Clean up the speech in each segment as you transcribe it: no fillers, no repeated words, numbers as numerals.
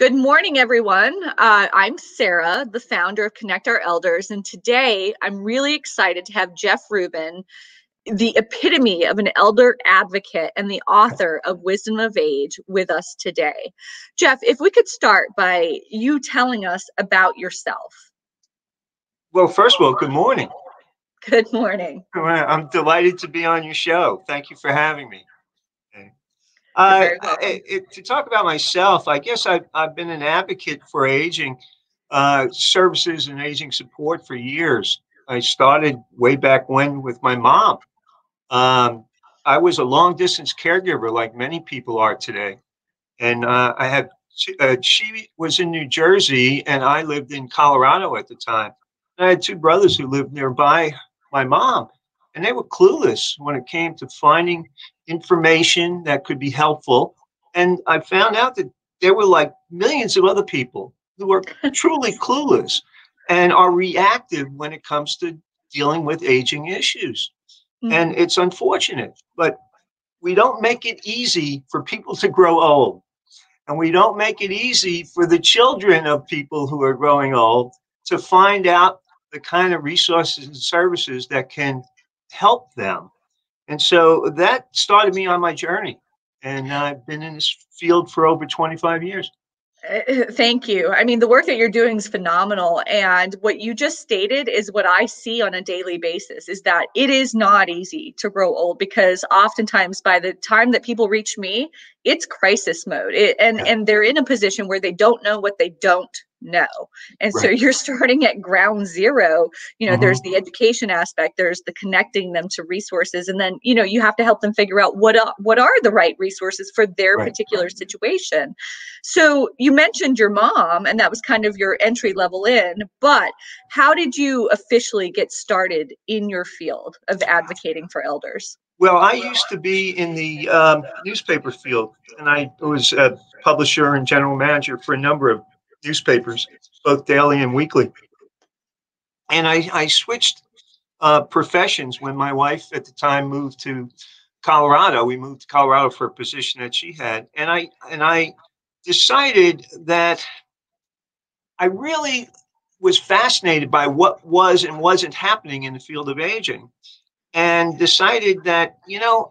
Good morning, everyone. I'm Sarah, the founder of Connect Our Elders, and today I'm really excited to have Jeff Rubin, the epitome of an elder advocate and the author of Wisdom of Age, with us today. Jeff, if we could start by you telling us about yourself. Well, first of all, good morning. Good morning. I'm delighted to be on your show. Thank you for having me. You're very welcome. To talk about myself, I guess I've been an advocate for aging services and aging support for years. I started way back when with my mom. I was a long distance caregiver like many people are today. And she was in New Jersey and I lived in Colorado at the time. And I had two brothers who lived nearby my mom, and they were clueless when it came to finding information that could be helpful. And I found out that there were like millions of other people who are truly clueless and are reactive when it comes to dealing with aging issues. And it's unfortunate, but we don't make it easy for people to grow old. And we don't make it easy for the children of people who are growing old to find out the kind of resources and services that can help them. And so that started me on my journey. And I've been in this field for over 25 years. Thank you. I mean, the work that you're doing is phenomenal. And what you just stated is what I see on a daily basis, is that it is not easy to grow old, because oftentimes by the time that people reach me, it's crisis mode. And they're in a position where they don't know what they don't know. And so you're starting at ground zero. There's the education aspect, there's the connecting them to resources. And then, you have to help them figure out what are the right resources for their particular situation. So you mentioned your mom, and that was kind of your entry level in, but how did you officially get started in your field of advocating for elders? Well, I used to be in the newspaper field, and I was a publisher and general manager for a number of newspapers, both daily and weekly. And I switched professions when my wife at the time moved to Colorado. We moved to Colorado for a position that she had. And I decided that I really was fascinated by what was and wasn't happening in the field of aging, and decided that,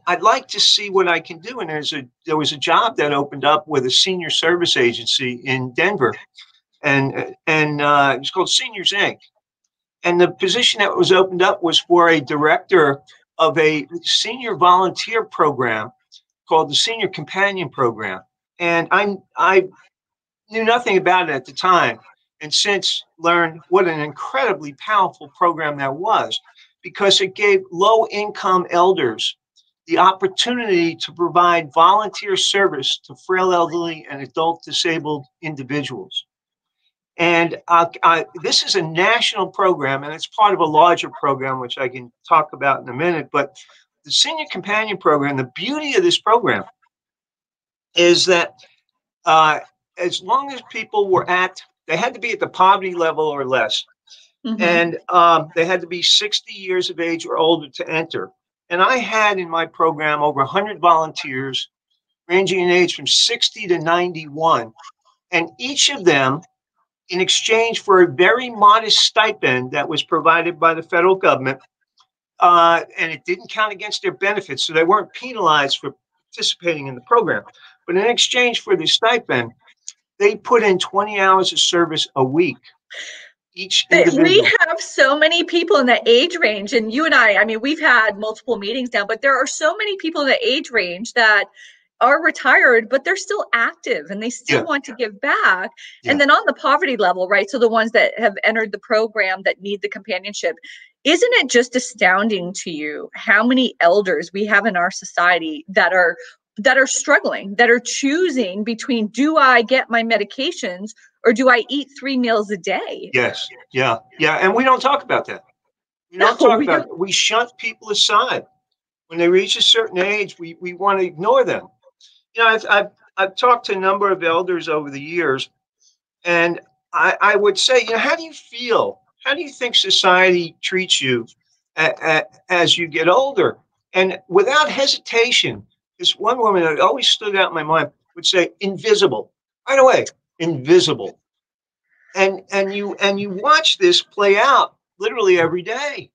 I'd like to see what I can do. And there was a job that opened up with a senior service agency in Denver, and it's called Seniors Inc. And the position that was opened up was for a director of a senior volunteer program called the Senior Companion Program. And I knew nothing about it at the time, and since learned what an incredibly powerful program that was, because it gave low-income elders the opportunity to provide volunteer service to frail elderly and adult disabled individuals. And this is a national program, and it's part of a larger program, which I can talk about in a minute. But the Senior Companion Program, the beauty of this program is that as long as people were they had to be at the poverty level or less. And they had to be 60 years of age or older to enter. And I had in my program over 100 volunteers ranging in age from 60 to 91. And each of them, in exchange for a very modest stipend that was provided by the federal government, and it didn't count against their benefits, so they weren't penalized for participating in the program. But in exchange for the stipend, they put in 20 hours of service a week. Each individual. We have so many people in that age range, and you and I mean, we've had multiple meetings now, but there are so many people in the age range that are retired, but they're still active and they still want to give back. And then on the poverty level, right? So the ones that have entered the program that need the companionship, isn't it just astounding to you how many elders we have in our society that are struggling, that are choosing between, do I get my medications or do I eat 3 meals a day? Yes. Yeah. And we don't talk about that. We don't talk about it. We shunt people aside. When they reach a certain age, we want to ignore them. I've talked to a number of elders over the years, and I would say, how do you feel? How do you think society treats you as you get older? And without hesitation, this one woman that always stood out in my mind would say, invisible, right away, invisible. And you watch this play out literally every day.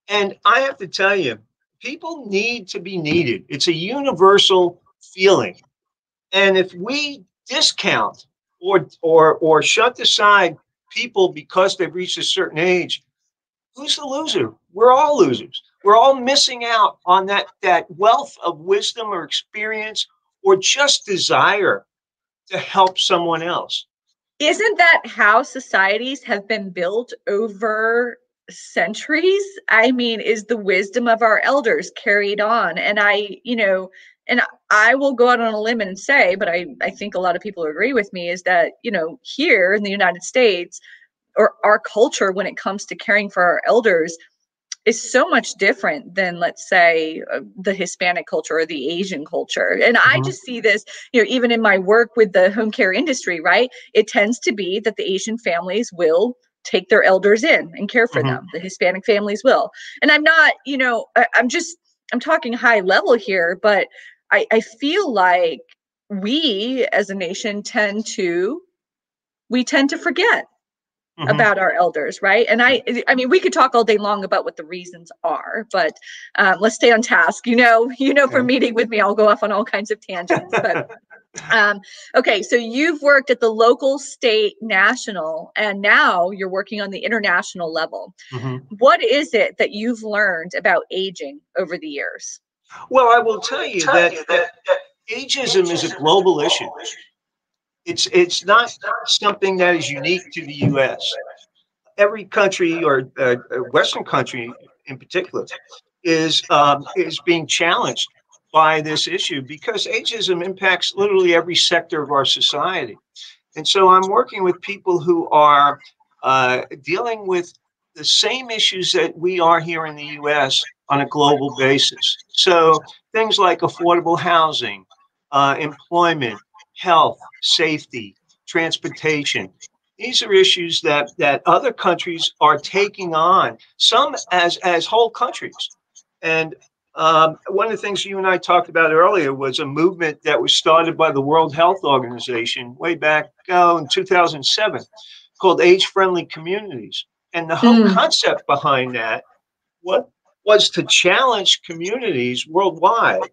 And I have to tell you, people need to be needed. It's a universal feeling. And if we discount or shut aside people because they've reached a certain age, who's the loser? We're all losers. We're all missing out on that wealth of wisdom or experience or just desire to help someone else. Isn't that how societies have been built over centuries? I mean, is the wisdom of our elders carried on? And and I will go out on a limb and say, but I think a lot of people agree with me, is that, here in the United States, or our culture when it comes to caring for our elders, is so much different than, let's say, the Hispanic culture or the Asian culture. And I Mhm. just see this, even in my work with the home care industry, right? It tends to be that the Asian families will take their elders in and care for Mhm. them. The Hispanic families will. And I'm not, I'm talking high level here, but I feel like we as a nation tend to forget Mhm. about our elders, right? And I mean, we could talk all day long about what the reasons are, but let's stay on task. From meeting with me, I'll go off on all kinds of tangents. But um, okay, so you've worked at the local, state, national, and now you're working on the international level. Mhm. What is it that you've learned about aging over the years? Well, I will tell you that ageism is a global issue. It's not something that is unique to the U.S. Every country, or Western country in particular, is being challenged by this issue because ageism impacts literally every sector of our society. And so I'm working with people who are dealing with the same issues that we are here in the US on a global basis. So things like affordable housing, employment, health, safety, transportation. These are issues that other countries are taking on, some as whole countries. And one of the things you and I talked about earlier was a movement that was started by the World Health Organization way back in 2007 called Age Friendly Communities. And the whole Mm. concept behind that what was to challenge communities worldwide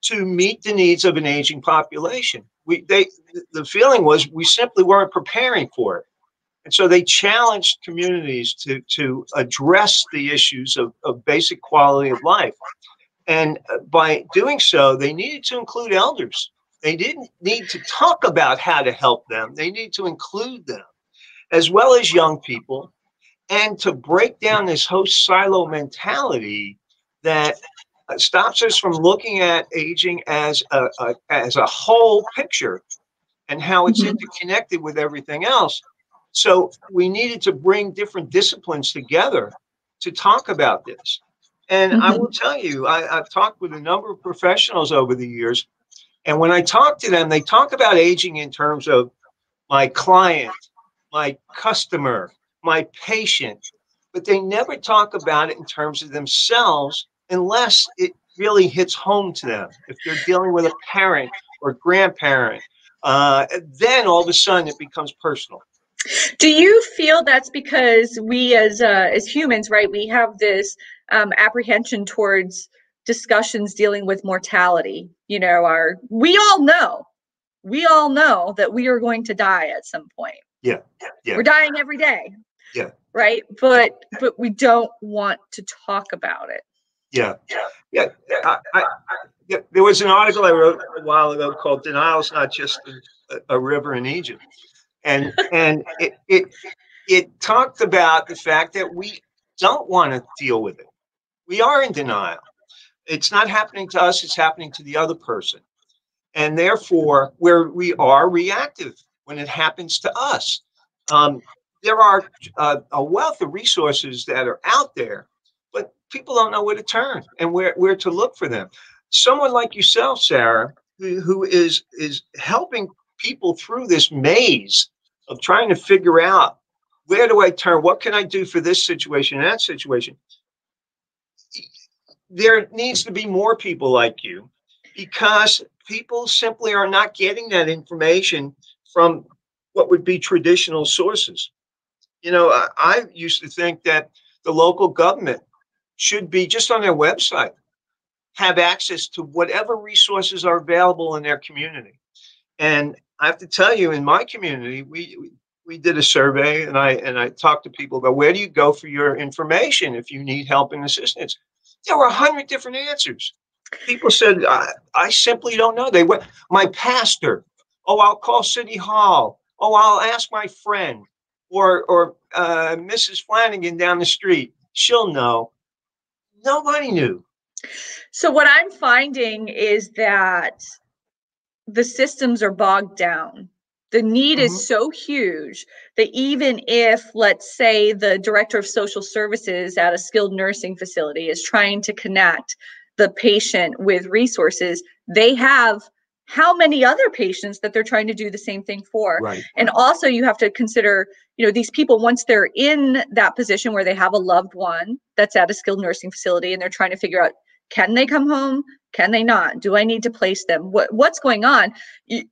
to meet the needs of an aging population. The feeling was we simply weren't preparing for it. And so they challenged communities to address the issues of basic quality of life. And by doing so, they needed to include elders. They didn't need to talk about how to help them. They need to include them, as well as young people, and to break down this host silo mentality that stops us from looking at aging as a whole picture and how it's Mhm. interconnected with everything else. So we needed to bring different disciplines together to talk about this. And I will Mhm. tell you, I've talked with a number of professionals over the years. And when I talk to them, they talk about aging in terms of my client, my customer, my patient, but they never talk about it in terms of themselves unless it really hits home to them. If they're dealing with a parent or grandparent, then all of a sudden it becomes personal. Do you feel that's because we as humans, right, we have this apprehension towards discussions dealing with mortality? Our we all know that we are going to die at some point. Yeah, yeah, We're dying every day, yeah, right? But we don't want to talk about it. yeah, yeah. Yeah, there was an article I wrote a while ago called "Denial's Not Just a River in Egypt," and it talked about the fact that we don't want to deal with it. We are in denial. It's not happening to us, it's happening to the other person. And therefore, where we are reactive when it happens to us. Um, there are a wealth of resources that are out there, but people don't know where to turn and where to look for them. Someone like yourself, Sarah, who is helping people through this maze of trying to figure out where do I turn? What can I do for this situation and that situation? There needs to be more people like you because people simply are not getting that information from what would be traditional sources. I used to think that the local government should be just on their website, have access to whatever resources are available in their community. And I have to tell you, in my community, we did a survey, and I talked to people about where do you go for your information if you need help and assistance. There were 100 different answers. People said, I simply don't know. They went, my pastor. Oh, I'll call City Hall. Oh, I'll ask my friend, or Mrs. Flanagan down the street. She'll know. Nobody knew. So what I'm finding is that the systems are bogged down. The need is so huge that even if, let's say, the director of social services at a skilled nursing facility is trying to connect the patient with resources, they have how many other patients that they're trying to do the same thing for. Right. And also you have to consider, these people, once they're in that position where they have a loved one that's at a skilled nursing facility and they're trying to figure out, can they come home? Can they not? Do I need to place them? What's going on?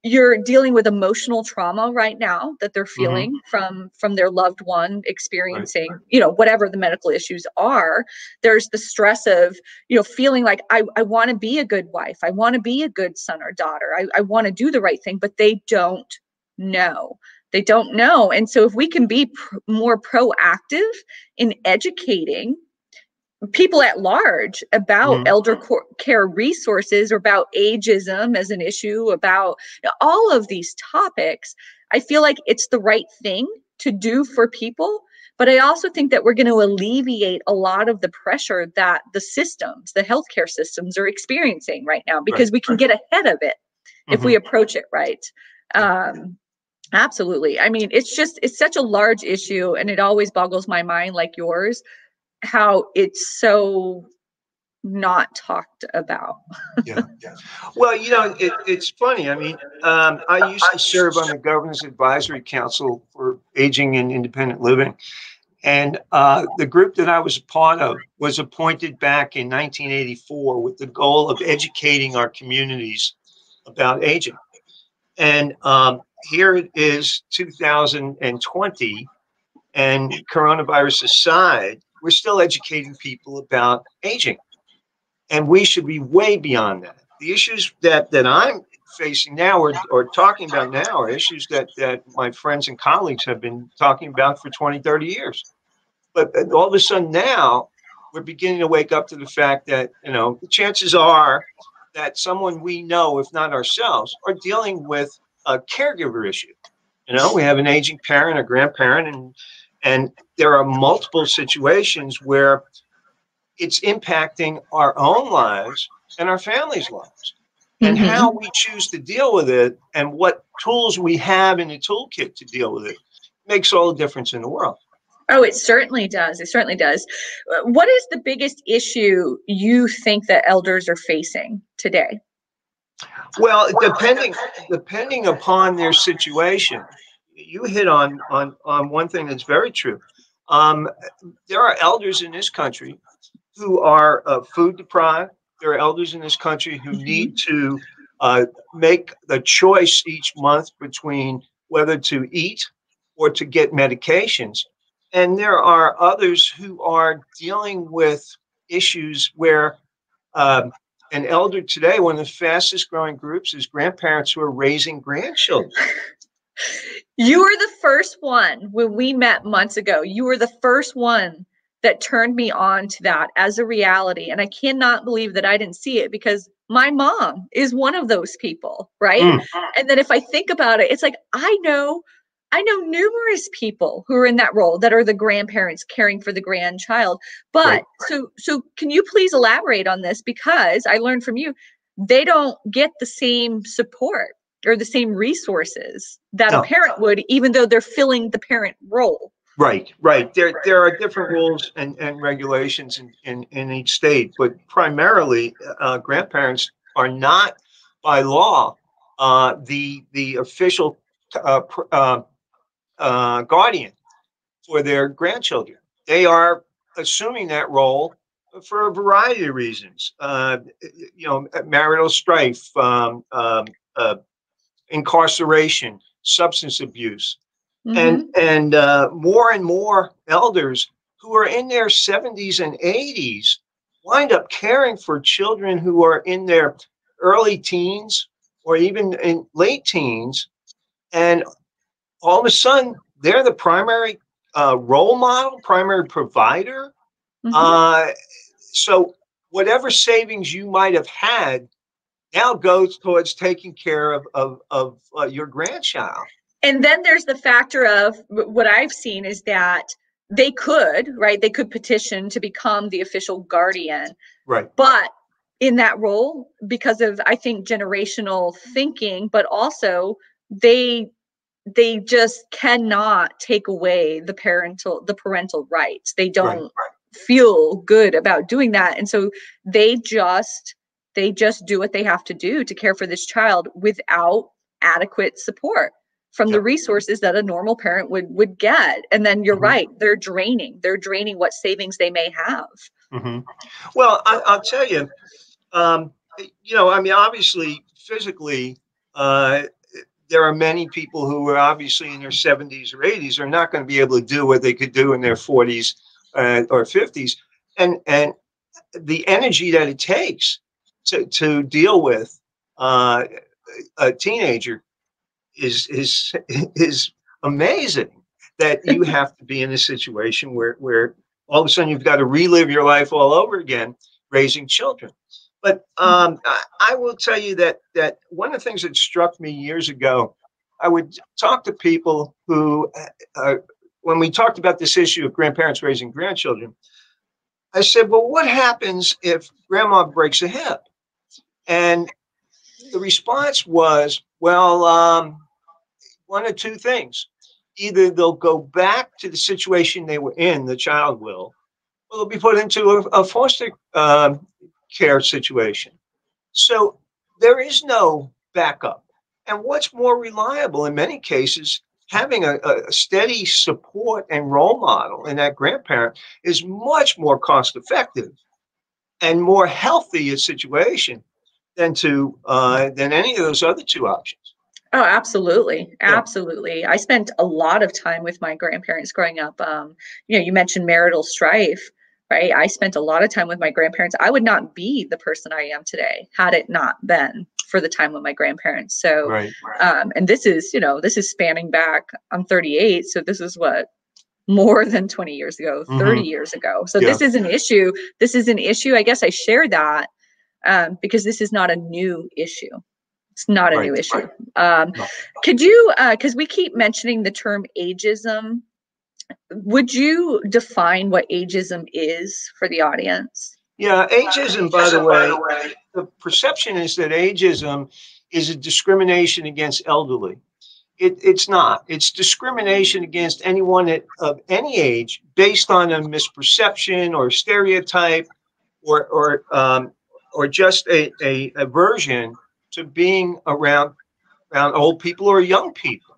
You're dealing with emotional trauma right now that they're feeling from their loved one experiencing, whatever the medical issues are. There's the stress of, feeling like I want to be a good wife. I want to be a good son or daughter. I want to do the right thing, but they don't know. They don't know. And so if we can be more proactive in educating people at large about elder care resources, or about ageism as an issue, about all of these topics, I feel like it's the right thing to do for people. But I also think that we're going to alleviate a lot of the pressure that the healthcare systems are experiencing right now, because we can get ahead of it if we approach it right. Absolutely. I mean, it's such a large issue, and it always boggles my mind, like yours, how it's so not talked about. Yeah. Well, it's funny. I mean, I used to serve on the Governor's Advisory Council for Aging and Independent Living. And the group that I was a part of was appointed back in 1984 with the goal of educating our communities about aging. And here it is, 2020, and coronavirus aside, we're still educating people about aging. And we should be way beyond that. The issues that I'm facing now, or talking about now, are issues that my friends and colleagues have been talking about for 20, 30 years. But all of a sudden now, we're beginning to wake up to the fact that, the chances are that someone we know, if not ourselves, are dealing with a caregiver issue. We have an aging parent, a grandparent, and there are multiple situations where it's impacting our own lives and our families' lives. And how we choose to deal with it, and what tools we have in the toolkit to deal with it, makes all the difference in the world. Oh, it certainly does. It certainly does. What is the biggest issue you think that elders are facing today? Well, depending upon their situation, you hit on one thing that's very true. There are elders in this country who are food deprived. There are elders in this country who need to make the choice each month between whether to eat or to get medications. And there are others who are dealing with issues where an elder today, one of the fastest growing groups, is grandparents who are raising grandchildren. You were the first one, when we met months ago, you were the first one that turned me on to that as a reality. And I cannot believe that I didn't see it, because my mom is one of those people, right? And then if I think about it, it's like, I know numerous people who are in that role, that are the grandparents caring for the grandchild. But so can you please elaborate on this? Because I learned from you, they don't get the same support or the same resources that a parent would, even though they're filling the parent role. Right. There are different rules and regulations in each state, but primarily grandparents are not, by law, the official guardian for their grandchildren. They are assuming that role for a variety of reasons. Marital strife, incarceration, substance abuse, and Mm-hmm. more and more elders who are in their 70s and 80s wind up caring for children who are in their early teens or even in late teens, and all of a sudden they're the primary role model, primary provider. Mm-hmm. Uh, so whatever savings you might have had now goes towards taking care of your grandchild. And then there's the factor of what I've seen is that they could, right? They could petition to become the official guardian, Right, but in that role, because of I think generational thinking, but also they they just cannot take away the parental rights. They right, don't feel good about doing that. And so they just they just do what they have to do to care for this child without adequate support from the yep. resources that a normal parent would get. And then you're Hmm. right, they're draining what savings they may have. Hmm. Well, I'll tell you, um, I mean, obviously, physically, uh, there are many people who are obviously in their 70s or 80s are not going to be able to do what they could do in their 40s or 50s, and the energy that it takes to deal with uh, a teenager is is amazing. That you have to be in a situation where all of a sudden you've got to relive your life all over again, raising children. But I will tell you that one of the things that struck me years ago, I would talk to people who, when we talked about this issue of grandparents raising grandchildren, I said, "Well, what happens if grandma breaks a hip?" And the response was, "Well, one of two things. Either they'll go back to the situation they were in, the child will, or they'll be put into a foster care situation." So there is no backup. And what's more reliable in many cases, having a steady support and role model in that grandparent is much more cost effective and more healthy a situation than any of those other two options. Oh, absolutely. Yeah. Absolutely. I spent a lot of time with my grandparents growing up. You mentioned marital strife, right? I spent a lot of time with my grandparents. I would not be the person I am today had it not been for the time with my grandparents. So, Right. and this is spanning back. I'm 38. So this is what, more than 20 years ago, 30 Hmm. years ago. So Yeah. this is an issue. This is an issue. I guess I share that because this is not a new issue. It's not a Right. new issue. Um, No. could you, because we keep mentioning the term ageism, would you define what ageism is for the audience? Yeah. Ageism, by the way, the perception is that ageism is a discrimination against elderly. It's not. It's discrimination against anyone of any age based on a misperception or stereotype or or just a aversion to being around old people or young people.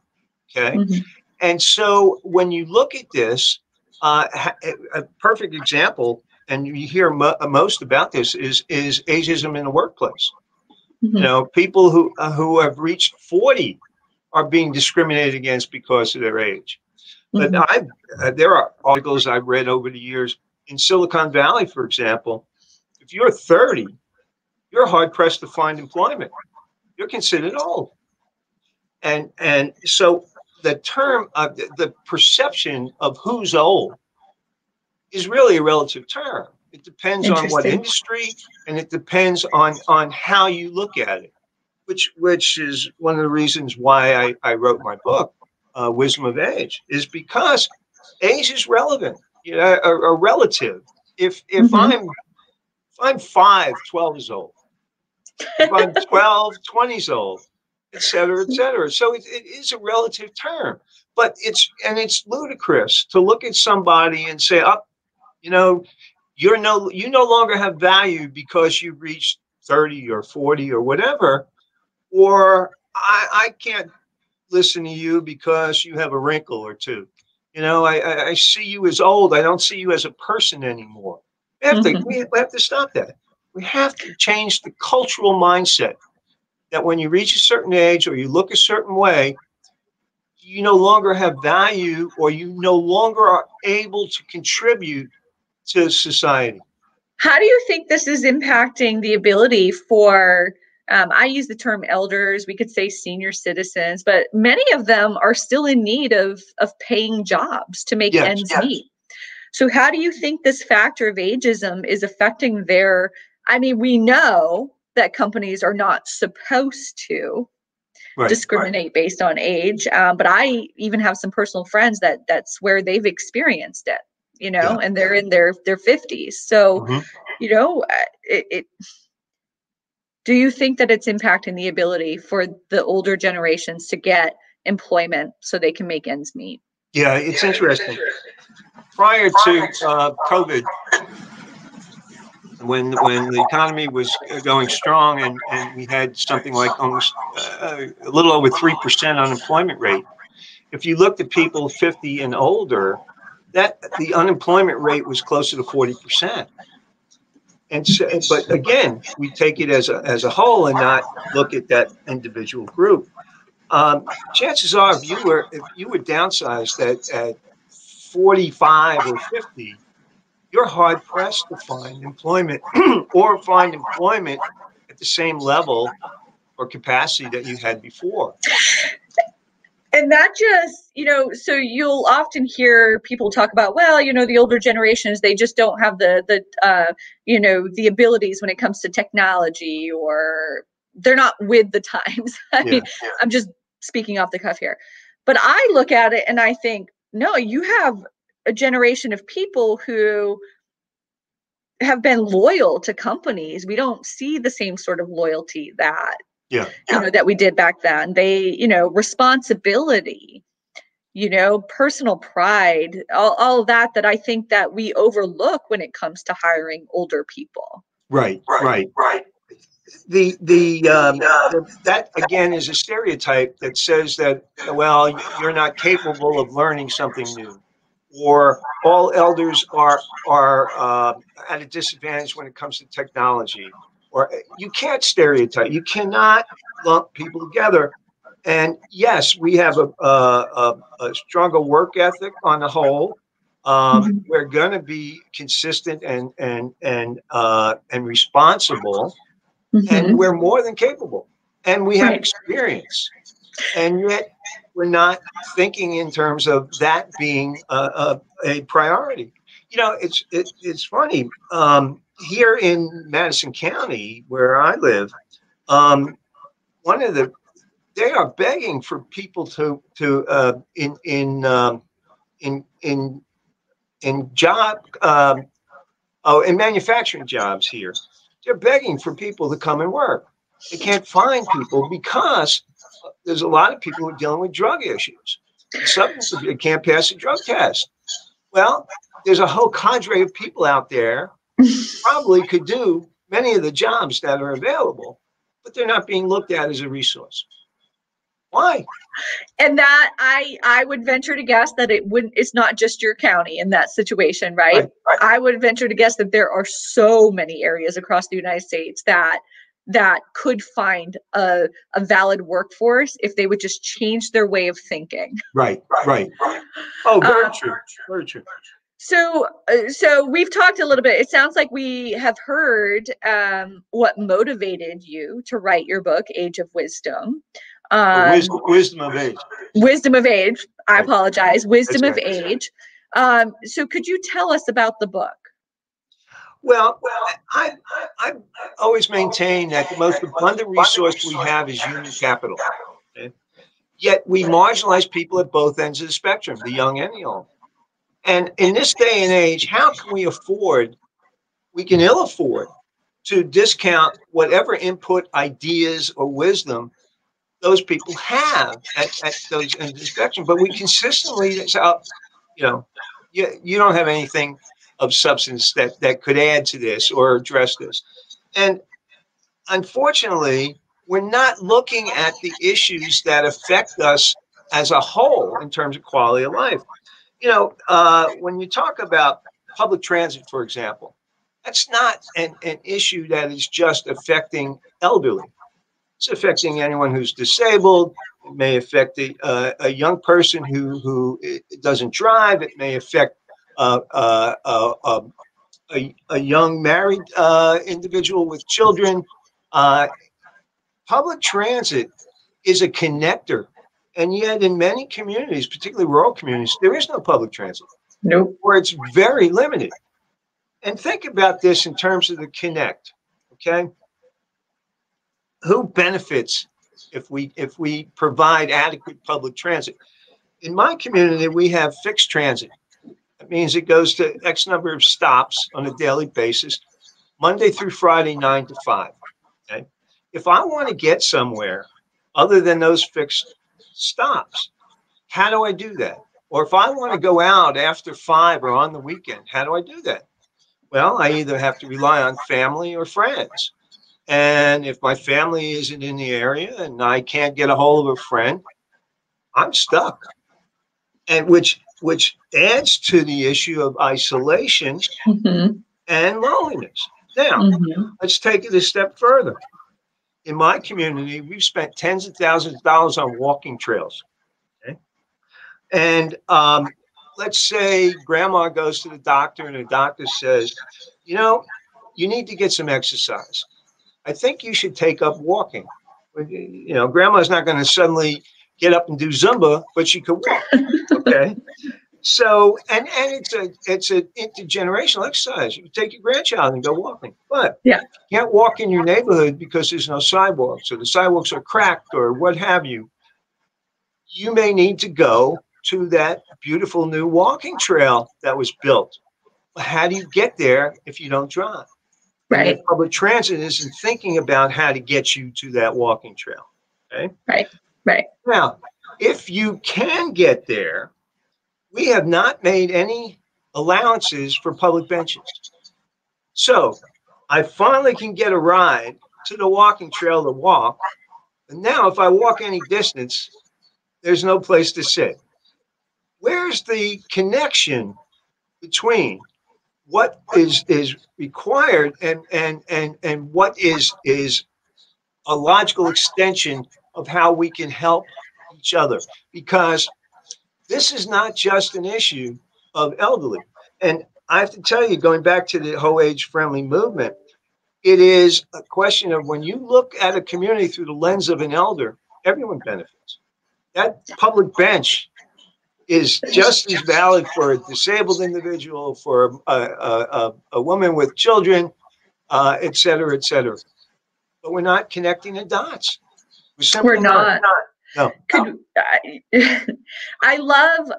Okay. Mhm. And so when you look at this, a perfect example, and you hear most about this, is ageism in the workplace. Mhm. People who have reached 40 are being discriminated against because of their age. But Mhm. there are articles I've read over the years in Silicon Valley, for example. If you're 30, you're hard pressed to find employment. You're considered old, and so the term, the perception of who's old is really a relative term. It depends on what Interesting. industry, and it depends on how you look at it. Which is one of the reasons why I wrote my book, Wisdom of Age, is because age is relevant, or relative. If Mhm. I'm 5, 12 years old, if I'm 12, 20 years old, et cetera, et cetera. So it is a relative term, but it's ludicrous to look at somebody and say, oh, you know, you no longer have value because you reached 30 or 40 or whatever, or I can't listen to you because you have a wrinkle or two. I see you as old. I don't see you as a person anymore. Mhm. We have to stop that. We have to change the cultural mindset that when you reach a certain age or you look a certain way, you no longer have value, or you no longer are able to contribute to society. How do you think this is impacting the ability for, I use the term elders, we could say senior citizens, but many of them are still in need of paying jobs to make Yes. ends meet. So how do you think this factor of ageism is affecting their, I mean, we know that companies are not supposed to discriminate based on age, but I even have some personal friends that's where they've experienced it, and they're in their 50s. So, it do you think that it's impacting the ability for the older generations to get employment so they can make ends meet? Yeah, it's interesting. Prior to COVID, when the economy was going strong, and we had something like almost a little over 3% unemployment rate. If you looked at people 50 and older, that the unemployment rate was closer to 40%. And so, but again, we take it as a whole and not look at that individual group. Chances are, if you were downsized at 45 or 50, you're hard pressed to find employment or find employment at the same level or capacity that you had before. And that just, so you'll often hear people talk about, well, the older generations, they just don't have the abilities when it comes to technology, or they're not with the times. I mean, I'm just speaking off the cuff here. But I look at it and I think, no, you have a generation of people who have been loyal to companies. We don't see the same sort of loyalty that that we did back then. They, responsibility, personal pride, all that I think that we overlook when it comes to hiring older people. Right. The that again is a stereotype that says that, well, you're not capable of learning something new, or all elders are at a disadvantage when it comes to technology, or you can't stereotype. You cannot lump people together. And yes, we have a stronger work ethic on the whole. We're going to be consistent and responsible, and we're more than capable, and we have experience, and yet we're not thinking in terms of that being a priority. It's funny, here in Madison County, where I live. One of the They are begging for people to in job in manufacturing jobs here. They're begging for people to come and work. They can't find people because there's a lot of people who are dealing with drug issues. Substance abuse, can't pass a drug test. Well, there's a whole cadre of people out there probably could do many of the jobs that are available, but they're not being looked at as a resource. Why? And that I would venture to guess that it's not just your county in that situation, right? I would venture to guess that there are so many areas across the United States that could find a valid workforce if they would just change their way of thinking. Right. Oh, very true. Very true. So we've talked a little bit. It sounds like we have heard what motivated you to write your book, Age of Wisdom. Wisdom of Age. Wisdom of Age. I apologize. Wisdom of Age. So could you tell us about the book? Well, I always maintain that the most abundant resource we have is human capital. Okay? Yet we marginalize people at both ends of the spectrum, the young and the old. And in this day and age, how can we can ill afford to discount whatever input, ideas, or wisdom those people have at those ends of the spectrum. But we consistently say, you don't have anything of substance that could add to this or address this. And unfortunately, we're not looking at the issues that affect us as a whole in terms of quality of life. When you talk about public transit, for example, that's not an issue that is just affecting elderly. It's affecting anyone who's disabled. It may affect a young person who doesn't drive. It may affect uh, uh, uh, uh, a young married individual with children. Uh, Public transit is a connector. And yet, in many communities, particularly rural communities, there is no public transit, Nope. or it's very limited. And think about this in terms of the connect. Okay, who benefits if we provide adequate public transit? In my community, we have fixed transit. That means it goes to X number of stops on a daily basis, Monday through Friday, 9 to 5. Okay, if I want to get somewhere other than those fixed stops, how do I do that? Or if I want to go out after 5 or on the weekend, how do I do that? Well, I either have to rely on family or friends. And if my family isn't in the area and I can't get a hold of a friend, I'm stuck. And which adds to the issue of isolation Mm-hmm. and loneliness. Now, Mm-hmm. let's take it a step further. In my community, we've spent tens of thousands of dollars on walking trails. Okay? And let's say grandma goes to the doctor and the doctor says, you know, you need to get some exercise. I think you should take up walking. You know, grandma's not going to suddenly get up and do Zumba, but she could walk. Okay. So, and it's an intergenerational exercise. You can take your grandchild and go walking, but Yeah. you can't walk in your neighborhood because there's no sidewalks, or the sidewalks are cracked, or what have you. You may need to go to that beautiful new walking trail that was built. How do you get there if you don't drive? And if Right. public transit isn't thinking about how to get you to that walking trail. Okay. Right. Right. Now, if you can get there, we have not made any allowances for public benches. So I finally can get a ride to the walking trail to walk. And now, if I walk any distance, there's no place to sit. Where's the connection between what is required and what is a logical extension of how we can help each other? Because this is not just an issue of elderly. And I have to tell you, going back to the whole age friendly movement, it is a question of when you look at a community through the lens of an elder, everyone benefits. That public bench is just as valid for a disabled individual, for a woman with children, et cetera, et cetera. But we're not connecting the dots. We're We're simply not. not. No. Could I love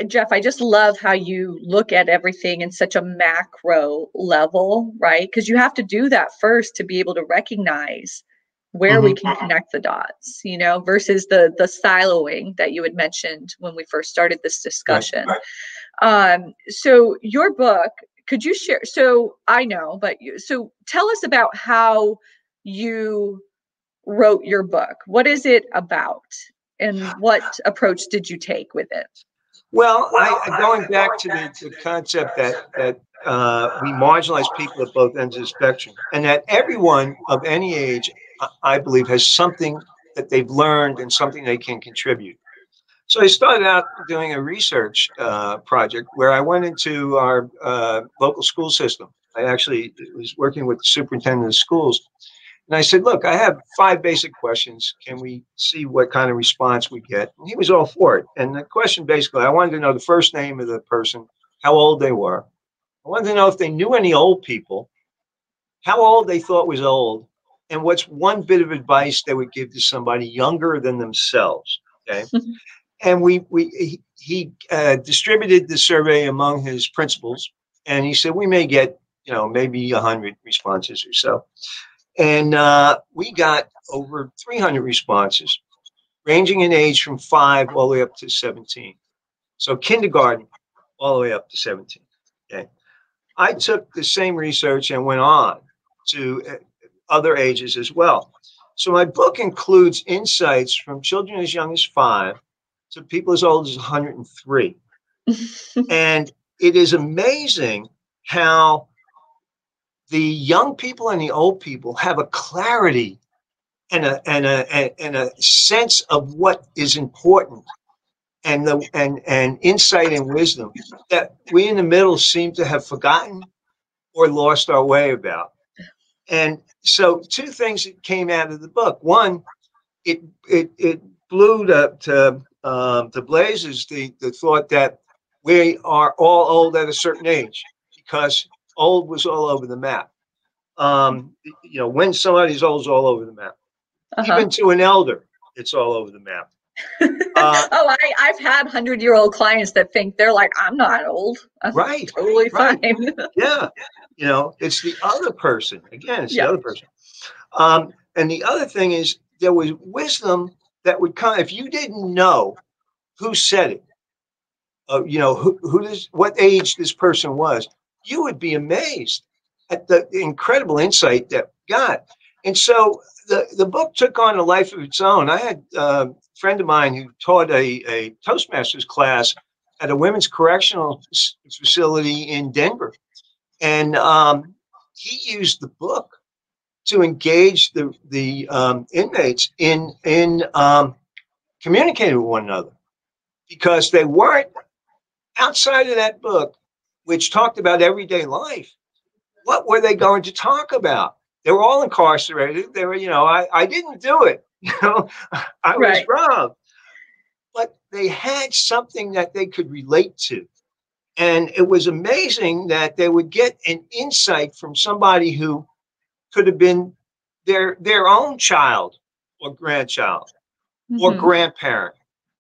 Jeff, I just love how you look at everything in such a macro level, right? Because you have to do that first to be able to recognize where we Mm-hmm. can connect the dots, you know, versus the siloing that you had mentioned when we first started this discussion. Right. So your book, could you share? So I know, but so tell us about how you wrote your book. What is it about? And what approach did you take with it? Well, going back to the concept that we marginalize people at both ends of the spectrum, and that everyone of any age, I believe, has something that they've learned and something they can contribute. So I started out doing a research project where I went into our local school system. I actually was working with the superintendent of schools. And I said, look, I have 5 basic questions. Can we see what kind of response we get? And he was all for it. And the question basically, I wanted to know the first name of the person, how old they were. I wanted to know if they knew any old people, how old they thought was old, and what's one bit of advice they would give to somebody younger than themselves. Okay. And he distributed the survey among his principals, and he said we may get maybe 100 responses or so, and we got over 300 responses, ranging in age from 5 all the way up to 17. So kindergarten all the way up to 17. Okay, I took the same research and went on to other ages as well. So my book includes insights from children as young as 5 to people as old as 103. And it is amazing how the young people and the old people have a clarity and a sense of what is important, and insight and wisdom that we in the middle seem to have forgotten or lost our way about. And so, two things that came out of the book: one, it blew to blazes the thought that we are all old at a certain age, because old was all over the map. When somebody's old is all over the map. Uh-huh. Even to an elder, it's all over the map. Oh, I've had 100-year-old clients that think they're like, I'm not old. I'm Right, totally right. fine. Yeah. It's the other person. Again, it's the Yeah. other person. And the other thing is, there was wisdom that would come if you didn't know who said it. What age this person was. You would be amazed at the incredible insight that we got. And so the book took on a life of its own. I had a friend of mine who taught a Toastmasters class at a women's correctional facility in Denver. And he used the book to engage the inmates in communicating with one another, because they weren't outside of that book, which talked about everyday life. What were they going to talk about? They were all incarcerated. They were, I didn't do it. I was Right. robbed. But they had something that they could relate to. And it was amazing that they would get an insight from somebody who could have been their own child or grandchild or Mm-hmm. grandparent.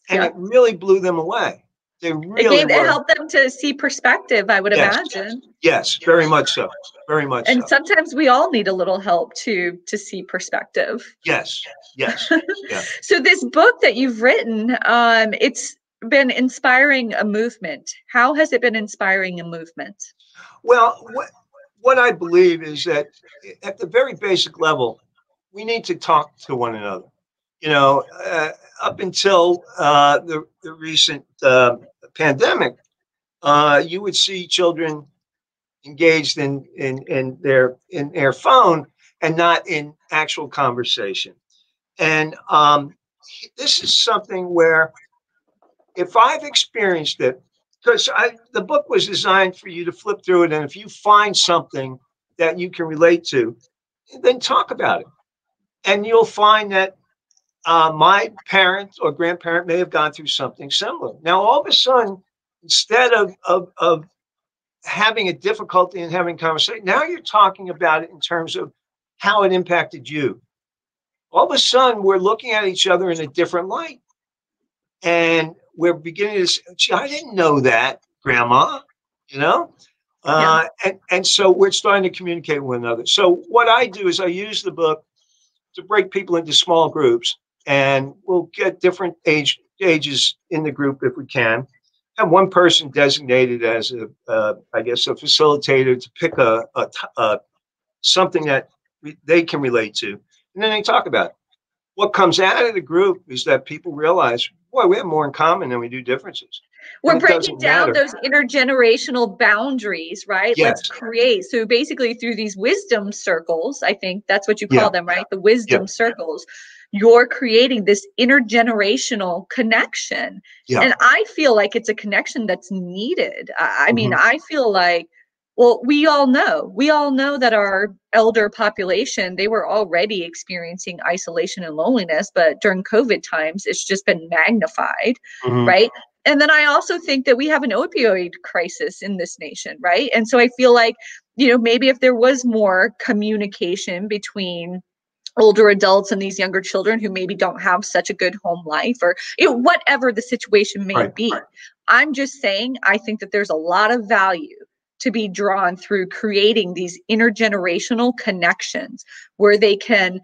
And Yeah. it really blew them away. They really It were. helped them to see perspective, I would Yes. imagine. Yes, very much so. Very much And so. sometimes we all need a little help to see perspective. Yes. Yes. Yeah. So this book that you've written, it's been inspiring a movement. How has it been inspiring a movement? Well, what I believe is that at the very basic level, we need to talk to one another. Up until the recent pandemic, you would see children engaged in their phone and not in actual conversation. And this is something where, if I've experienced it, because the book was designed for you to flip through it, and if you find something that you can relate to, then talk about it, and you'll find that my parent or grandparent may have gone through something similar. Now, all of a sudden, instead of having a difficulty in having conversation, now you're talking about it in terms of how it impacted you. All of a sudden, we're looking at each other in a different light. And we're beginning to say, gee, I didn't know that, Grandma, you know? Yeah. And so we're starting to communicate with one another. So what I do is I use the book to break people into small groups, and we'll get different ages in the group if we can. Have one person designated as I guess, a facilitator to pick a something that they can relate to, and then they talk about it. What comes out of the group is that people realize, boy, we have more in common than we do differences. And We're it breaking doesn't down matter. those intergenerational boundaries, right? Let's Yes. create. So basically, through these wisdom circles, I think that's what you call Yeah. them, right? The wisdom Yeah. circles. You're creating this intergenerational connection. Yeah. And I feel like it's a connection that's needed. I mean, Mhm. I feel like, well, we all know that our elder population, they were already experiencing isolation and loneliness, but during COVID times, it's just been magnified, Mhm. right? And then I also think that we have an opioid crisis in this nation, right? And so I feel like, maybe if there was more communication between older adults and these younger children who maybe don't have such a good home life, or whatever the situation may Right. be. I'm just saying, I think that there's a lot of value to be drawn through creating these intergenerational connections where they can,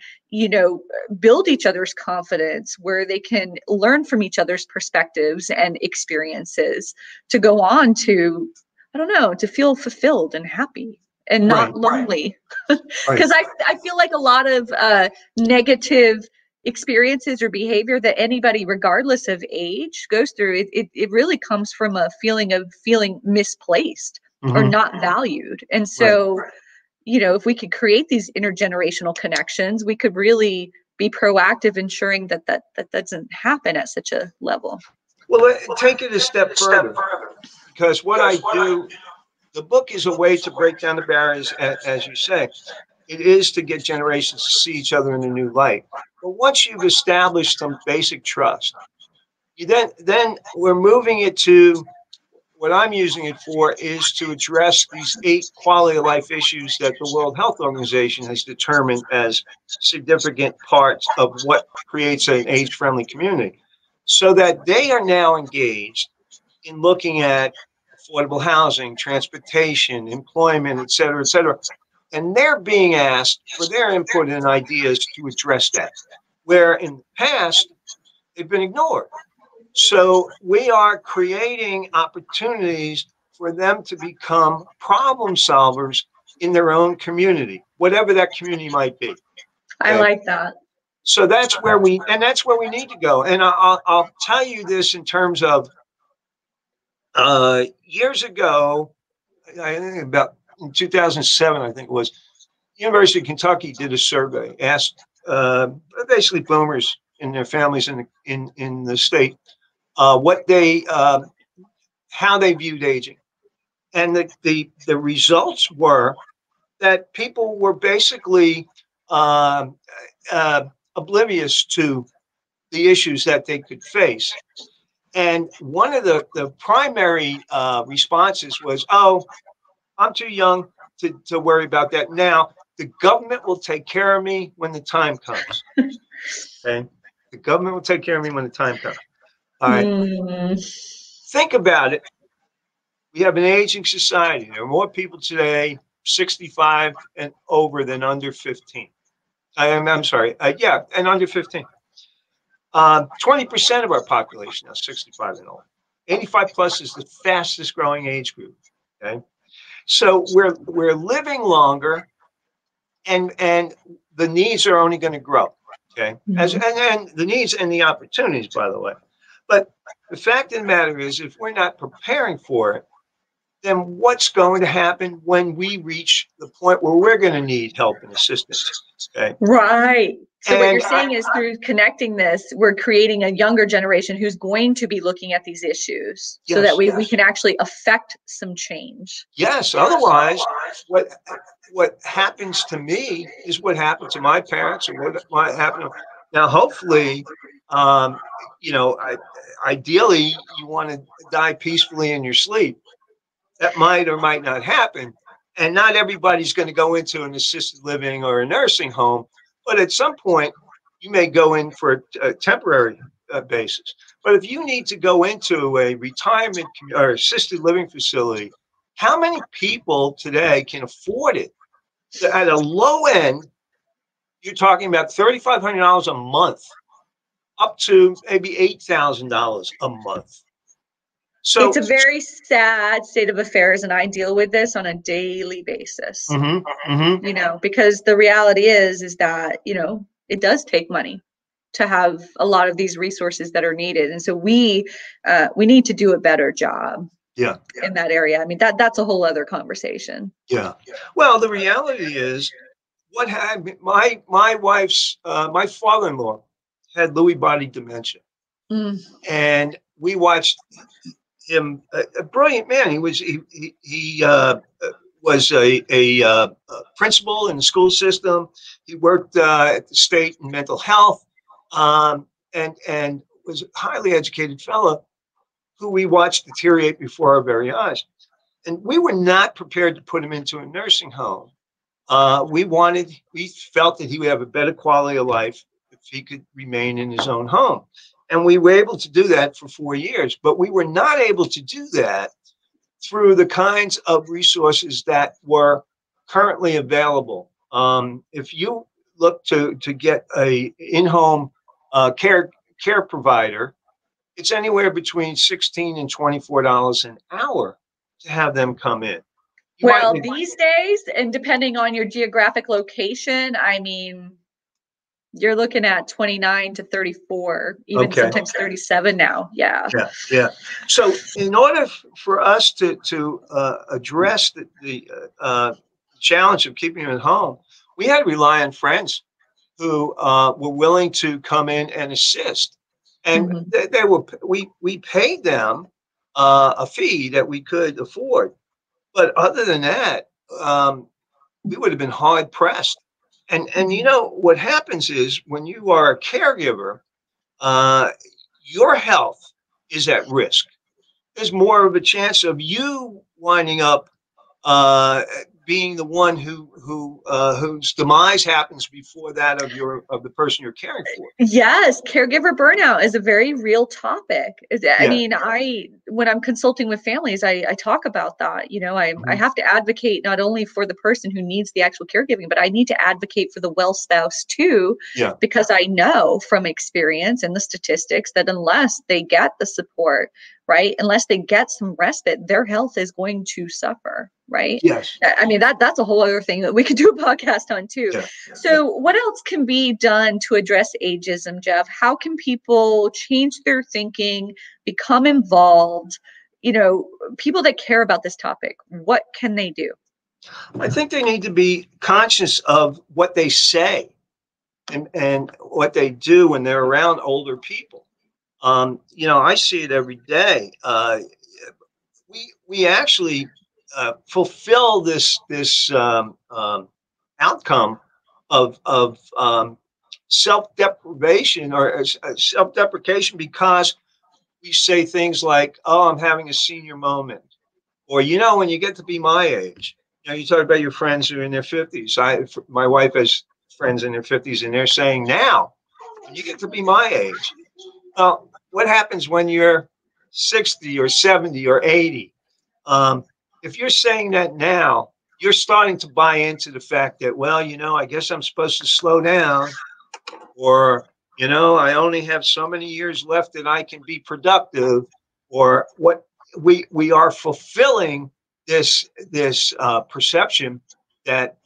build each other's confidence, where they can learn from each other's perspectives and experiences to go on to, I don't know, to feel fulfilled and happy and Right. not lonely. Right. Because I feel like a lot of negative experiences or behavior that anybody, regardless of age, goes through, it really comes from a feeling of feeling misplaced or Mhm. not valued. And Right. so, if we could create these intergenerational connections, we could really be proactive, ensuring that doesn't happen at such a level. Well, take it a step further, because what I do, the book is a way to break down the barriers, as you say. It is to get generations to see each other in a new light. But once you've established some basic trust, you then we're moving it to what I'm using it for is to address these 8 quality of life issues that the World Health Organization has determined as significant parts of what creates an age-friendly community, so that they are now engaged in looking at affordable housing, transportation, employment, et cetera, et cetera. And they're being asked for their input and ideas to address that, where in the past, they've been ignored. So we are creating opportunities for them to become problem solvers in their own community, whatever that community might be. I Okay? like that. So that's where we need to go. And I'll tell you this in terms of years ago, I think about in 2007, I think it was, University of Kentucky did a survey, asked basically boomers and their families in the state what they how they viewed aging, and the results were that people were basically oblivious to the issues that they could face. And one of the primary responses was, "Oh, I'm too young to worry about that now. The government will take care of me when the time comes." Okay, the government will take care of me when the time comes. All right. Think about it. We have an aging society. There are more people today 65 and over than under 15. I'm sorry. Yeah, and under 15. 20% of our population is 65 and older. 85 plus is the fastest growing age group. Okay. So we're living longer, and the needs are only going to grow. Okay. And the needs and the opportunities, by the way. But the fact of the matter is, if we're not preparing for it, then what's going to happen when we reach the point where we're going to need help and assistance? Okay. Right. So what you're saying is, through connecting this, we're creating a younger generation who's going to be looking at these issues, so that we can actually affect some change. Yes. Otherwise, what happens to me is what happened to my parents, or what happened. Now, hopefully, ideally, you want to die peacefully in your sleep. That might or might not happen. And not everybody's going to go into an assisted living or a nursing home. But at some point, you may go in for a temporary basis. But if you need to go into a retirement or assisted living facility, how many people today can afford it? At a low end, you're talking about $3,500 a month, up to maybe $8,000 a month. So it's a very sad state of affairs, and I deal with this on a daily basis. Because the reality is that it does take money to have a lot of these resources that are needed, and so we need to do a better job. In that area. I mean, that's a whole other conversation. Yeah. Well, the reality is, what happened? My wife's my father-in-law had Lewy body dementia, and we watched him. A brilliant man. He was a principal in the school system. He worked at the state in mental health, and was a highly educated fellow who we watched deteriorate before our very eyes. And we were not prepared to put him into a nursing home. We felt that he would have a better quality of life if he could remain in his own home. And we were able to do that for 4 years, but we were not able to do that through the kinds of resources that were currently available. If you look to get a in-home care provider, it's anywhere between $16 and $24 an hour to have them come in. These days, and depending on your geographic location, I mean, you're looking at 29 to 34, even sometimes 37 now. Yeah. So in order for us to address the challenge of keeping them at home, we had to rely on friends. who were willing to come in and assist. And Mhm. they were, we paid them a fee that we could afford. But other than that, we would have been hard pressed. And you Mhm. know what happens is when you are a caregiver, uh, your health is at risk. There's more of a chance of you winding up uh, being the one whose demise happens before that of the person you're caring for. Yes, caregiver burnout is a very real topic. I Yeah. mean, when I'm consulting with families, I talk about that. I Mhm. have to advocate not only for the person who needs the actual caregiving, but I need to advocate for the well spouse too, Yeah. because I know from experience and the statistics that unless they get the support, right, unless they get some respite, their health is going to suffer, right? Yes. I mean, that's a whole other thing that we could do a podcast on too. Yeah. Yeah. So, what else can be done to address ageism, Jeff? How can people change their thinking, become involved? People that care about this topic, what can they do? I think they need to be conscious of what they say and what they do when they're around older people. I see it every day. We actually fulfill this outcome of self deprivation or self deprecation because we say things like, "Oh, I'm having a senior moment," or when you get to be my age, you talk about your friends who are in their 50s. My wife has friends in their 50s, and they're saying now, when you get to be my age, well, what happens when you're 60 or 70 or 80? Um, if you're saying that now, you're starting to buy into the fact that, well, I guess I'm supposed to slow down, or, I only have so many years left that I can be productive, or what we are fulfilling this perception that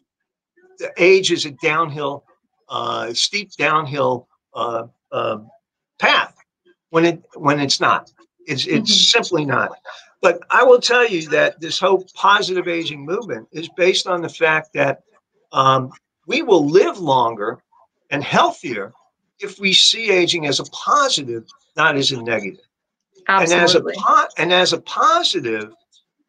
the age is a steep downhill uh, um path when it's not. It's Mhm. simply not. But I will tell you that this whole positive aging movement is based on the fact that um, we will live longer and healthier if we see aging as a positive, not as a negative. And as a Absolutely. positive,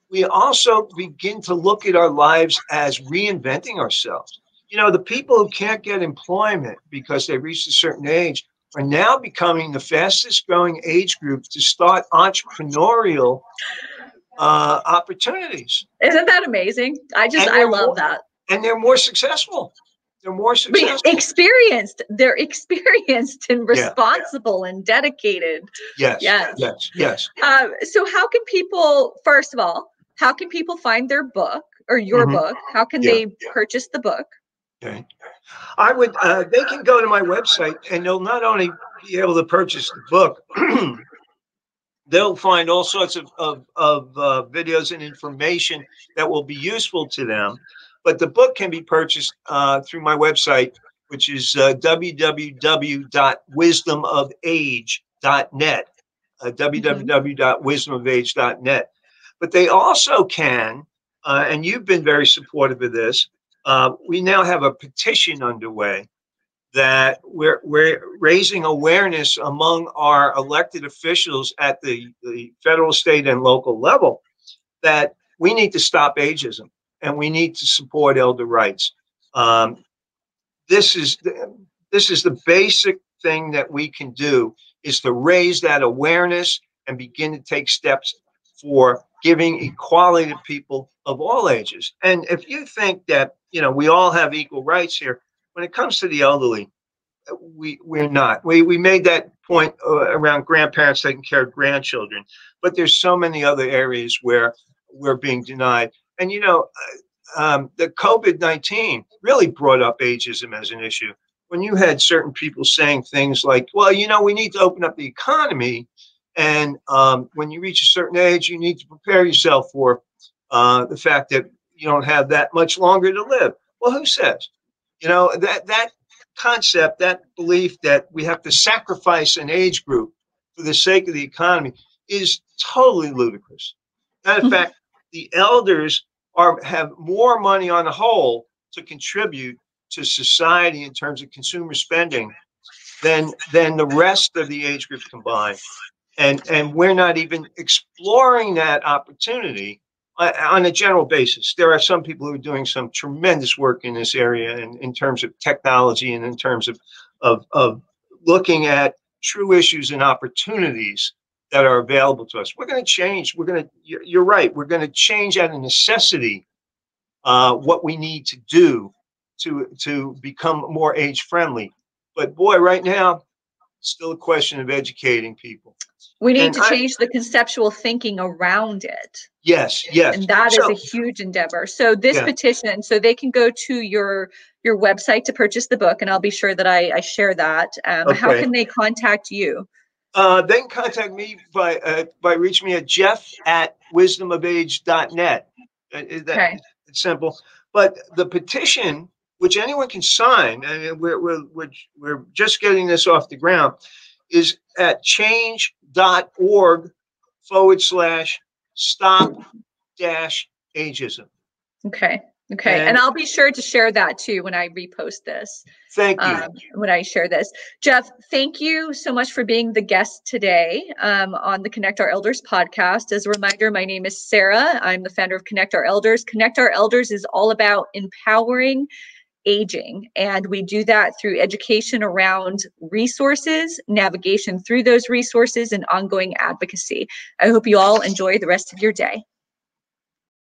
we also begin to look at our lives as reinventing ourselves. The people who can't get employment because they reached a certain age are now becoming the fastest growing age group to start entrepreneurial opportunities, Isn't that amazing? and I they're love more that. and they're more successful. They're more successful. They're experienced and Yeah. responsible and dedicated. Yes. Yes. Yes. Yes. So how can people, first of all, how can people find their book or your Hmm. book? How can Yeah. they purchase the book? Okay. I would. They can go to my website, and they'll not only be able to purchase the book, they'll find all sorts of videos and information that will be useful to them. But the book can be purchased through my website, which is www.wisdomofage.net, Mhm. www.wisdomofage.net. But they also can, and you've been very supportive of this, we now have a petition underway that we're raising awareness among our elected officials at the federal, state, and local level that we need to stop ageism and we need to support elder rights. Um, this is the basic thing that we can do is to raise that awareness and begin to take steps for giving equality to people of all ages. And if you think that we all have equal rights here, when it comes to the elderly, we're not. We made that point around grandparents taking care of grandchildren, but there's so many other areas where we're being denied. And the COVID-19 really brought up ageism as an issue. When you had certain people saying things like, "Well, we need to open up the economy, and when you reach a certain age, you need to prepare yourself for the fact that you don't have that much longer to live." Well, who says? That concept, that belief that we have to sacrifice an age group for the sake of the economy is totally ludicrous. Matter of fact, the elders have more money on the whole to contribute to society in terms of consumer spending than the rest of the age groups combined. And we're not even exploring that opportunity on a general basis. There are some people who are doing some tremendous work in this area in terms of technology and in terms of looking at true issues and opportunities that are available to us. We're going to change. You're right. We're going to change out of necessity what we need to do to become more age friendly. But boy, right now, it's still a question of educating people. We need And to change the conceptual thinking around it. Yes, yes. And that is a huge endeavor. So this petition, so they can go to your website to purchase the book, and I'll be sure that I share that. Okay. How can they contact you? They can contact me by reaching me at jeff@wisdomofage.net. Okay. It's simple. But the petition, which anyone can sign, and we're just getting this off the ground, is at change.org/stop-ageism. Okay. Okay. And I'll be sure to share that too when I repost this. Thank you. When I share this. Jeff, thank you so much for being the guest today on the Connect Our Elders podcast. As a reminder, my name is Sarah. I'm the founder of Connect Our Elders. Connect Our Elders is all about empowering aging, and we do that through education around resources, navigation through those resources, and ongoing advocacy. I hope you all enjoy the rest of your day.